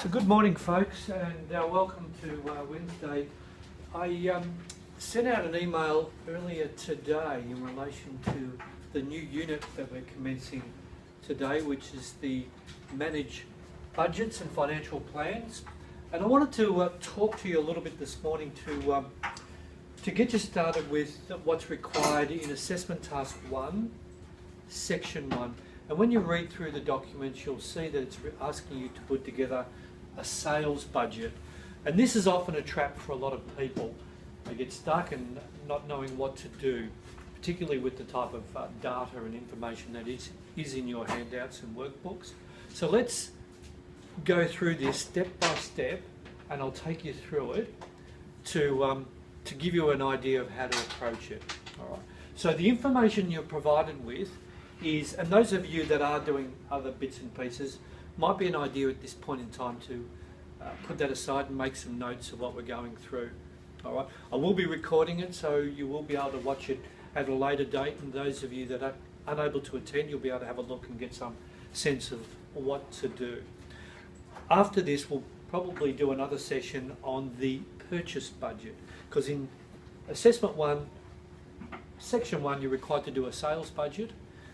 So good morning, folks, and welcome to Wednesday. I sent out an email earlier today in relation to the new unit that we're commencing today, which is the Manage Budgets and Financial Plans. And I wanted to talk to you a little bit this morning to get you started with what's required in Assessment Task 1, Section 1. And when you read through the documents, you'll see that it's asking you to put together a sales budget. And this is often a trap for a lot of people. They get stuck in not knowing what to do, particularly with the type of data and information that is in your handouts and workbooks. So let's go through this step by step, and I'll take you through it to give you an idea of how to approach it. All right. So the information you're provided with is, and those of you that are doing other bits and pieces, might be an idea at this point in time to put that aside and make some notes of what we're going through. All right. I will be recording it, so you will be able to watch it at a later date, and those of you that are unable to attend, you'll be able to have a look and get some sense of what to do. After this, we'll probably do another session on the purchase budget, because in Assessment 1, Section 1, you're required to do a sales budget,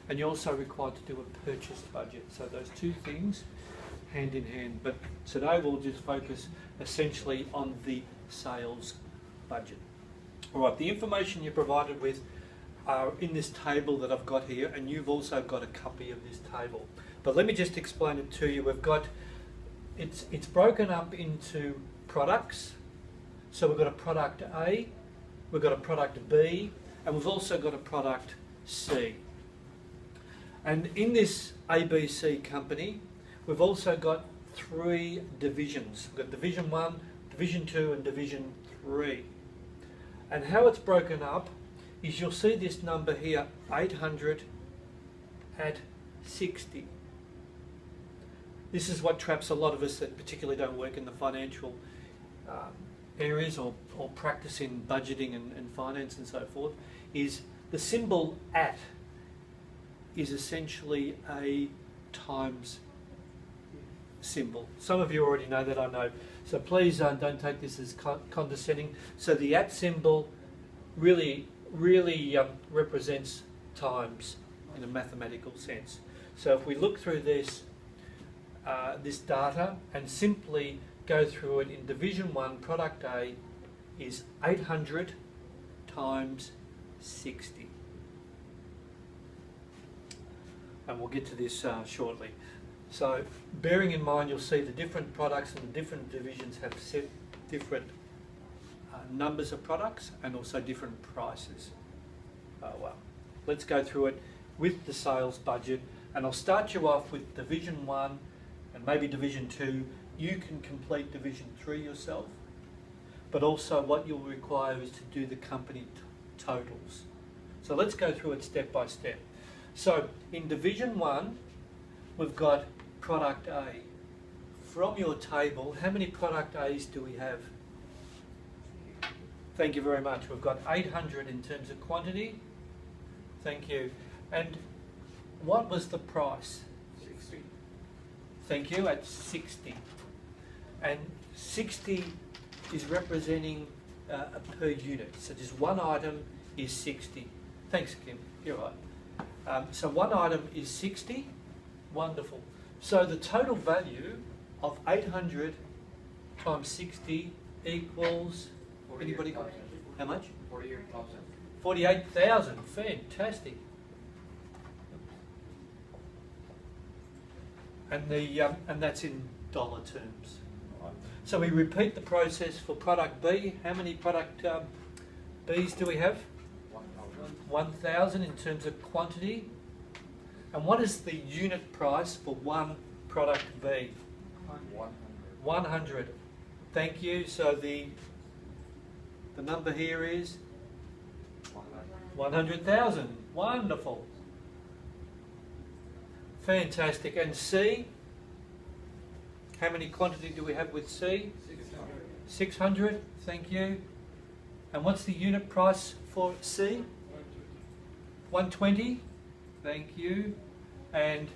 and you're also required to do a purchase budget. So those two things hand in hand. But today we'll just focus essentially on the sales budget. All right, the information you're provided with are in this table that I've got here, and you've also got a copy of this table. But let me just explain it to you. We've got, it's broken up into products. So we've got a product A, we've got a product B, and we've also got a product C. And in this ABC company, we've also got three divisions. We've got Division 1, Division 2 and Division 3. And how it's broken up is you'll see this number here, 800 at 60. This is what traps a lot of us that particularly don't work in the financial areas or practice in budgeting and finance and so forth, is the symbol at is essentially a times symbol. Some of you already know that, I know. So please don't take this as condescending. So the at symbol really represents times in a mathematical sense. So if we look through this, this data and simply go through it in Division 1, Product A is 800 times 60. And we'll get to this shortly. So bearing in mind, you'll see the different products and the different divisions have set different numbers of products and also different prices. Well, let's go through it with the sales budget, and I'll start you off with Division 1 and maybe Division 2. You can complete Division 3 yourself, but also what you'll require is to do the company totals. So let's go through it step by step. So in Division 1, we've got Product A. From your table, how many Product A's do we have? Thank you very much. We've got 800 in terms of quantity. Thank you. And what was the price? 60. Thank you, at 60. And 60 is representing a per unit. So just one item is 60. Thanks, Kim. You're right. So one item is 60. Wonderful. So the total value of 800 times 60 equals, anybody got how much? 48,000. 48,000. Fantastic. And that's in dollar terms. Right. So we repeat the process for product B. How many product Bs do we have? 1,000 in terms of quantity. And what is the unit price for one product B? 100. Thank you. So the number here is 100,000. Wonderful. Fantastic. And C? How many quantity do we have with C? 600. Thank you. And what's the unit price for C? 120. Thank you. And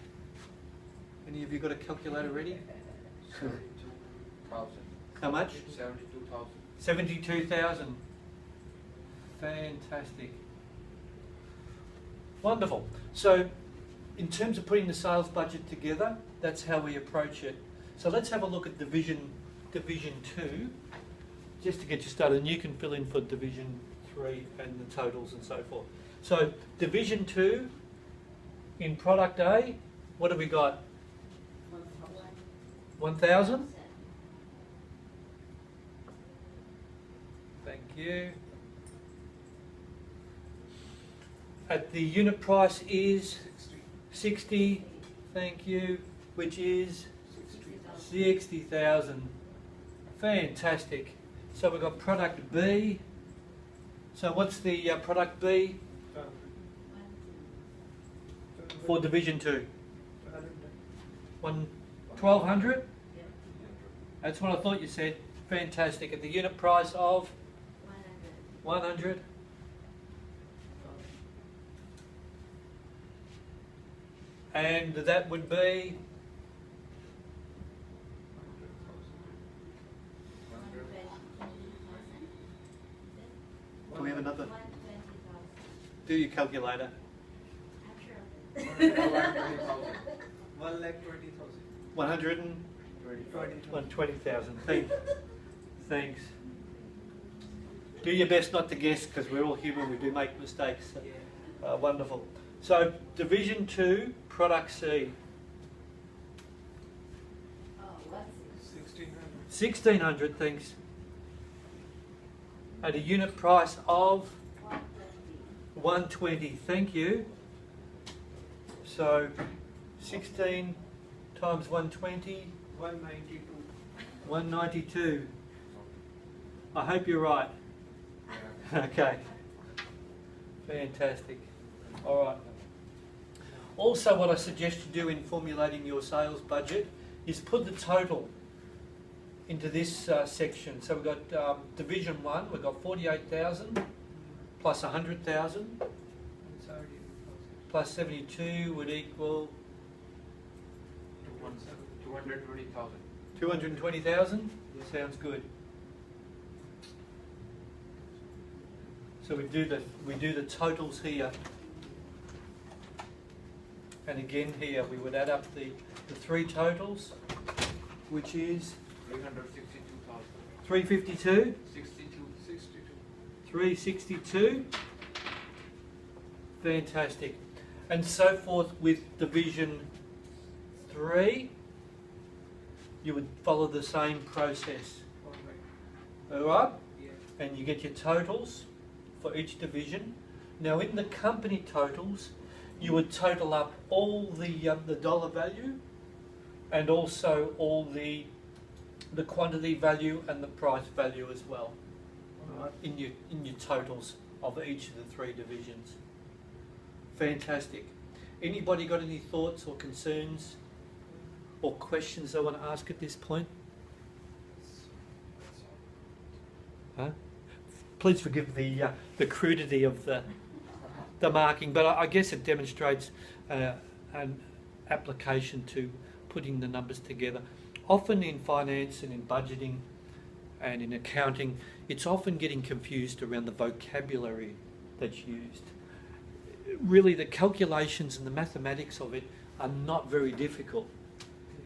any of you got a calculator ready? 72,000. How much? 72,000. 72,000. Fantastic. Wonderful. So, in terms of putting the sales budget together, that's how we approach it. So let's have a look at Division 2, just to get you started, and you can fill in for Division 3 and the totals and so forth. So Division 2, in Product A, what have we got? 1,000? Thank you. At the unit price is 60, thank you, which is 60,000. Fantastic. So we've got product B. So what's the product B for Division 2? 1,200? That's what I thought you said. Fantastic. At the unit price of 100. And that would be 120,000. Do we have another? Do your calculator. 120,000. Thanks. Do your best not to guess, because we're all human. We do make mistakes. Wonderful. So Division 2, Product C. 1,600. Thanks. At a unit price of 120. Thank you. So 16 times 120. 192. I hope you're right. Okay. Fantastic. All right. Also, what I suggest you do in formulating your sales budget is put the total into this section. So we've got Division 1, we've got 48,000 plus 100,000 plus 72 would equal 220,000. 220,000? Sounds good. So we do the totals here. And again here we would add up the three totals, which is 362,000. 352, 62. 362. Fantastic. And so forth with Division 3. You would follow the same process. All right? And you get your totals for each division. Now in the company totals, you would total up all the dollar value and also all the quantity value and the price value as well, right, in your totals of each of the three divisions. Fantastic. Anybody got any thoughts or concerns or questions they want to ask at this point? Huh? Please forgive the crudity of the marking, but I guess it demonstrates an application to putting the numbers together. Often in finance and in budgeting and in accounting, it's often getting confused around the vocabulary that's used. Really, the calculations and the mathematics of it are not very difficult.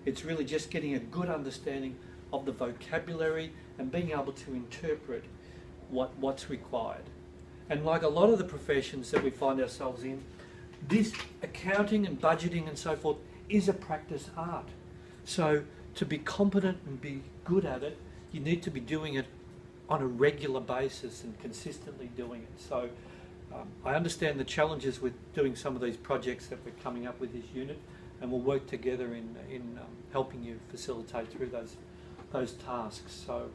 It's really just getting a good understanding of the vocabulary and being able to interpret what's required. And like a lot of the professions that we find ourselves in, this accounting and budgeting and so forth is a practice art. So to be competent and be good at it, you need to be doing it on a regular basis and consistently doing it. So I understand the challenges with doing some of these projects that we're coming up with this unit, and we'll work together in helping you facilitate through those tasks. So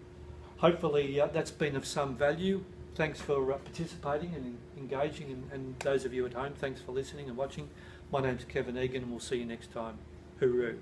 hopefully that's been of some value. Thanks for participating and engaging, and those of you at home, thanks for listening and watching. My name's Kevin Egan, and we'll see you next time. Hooroo.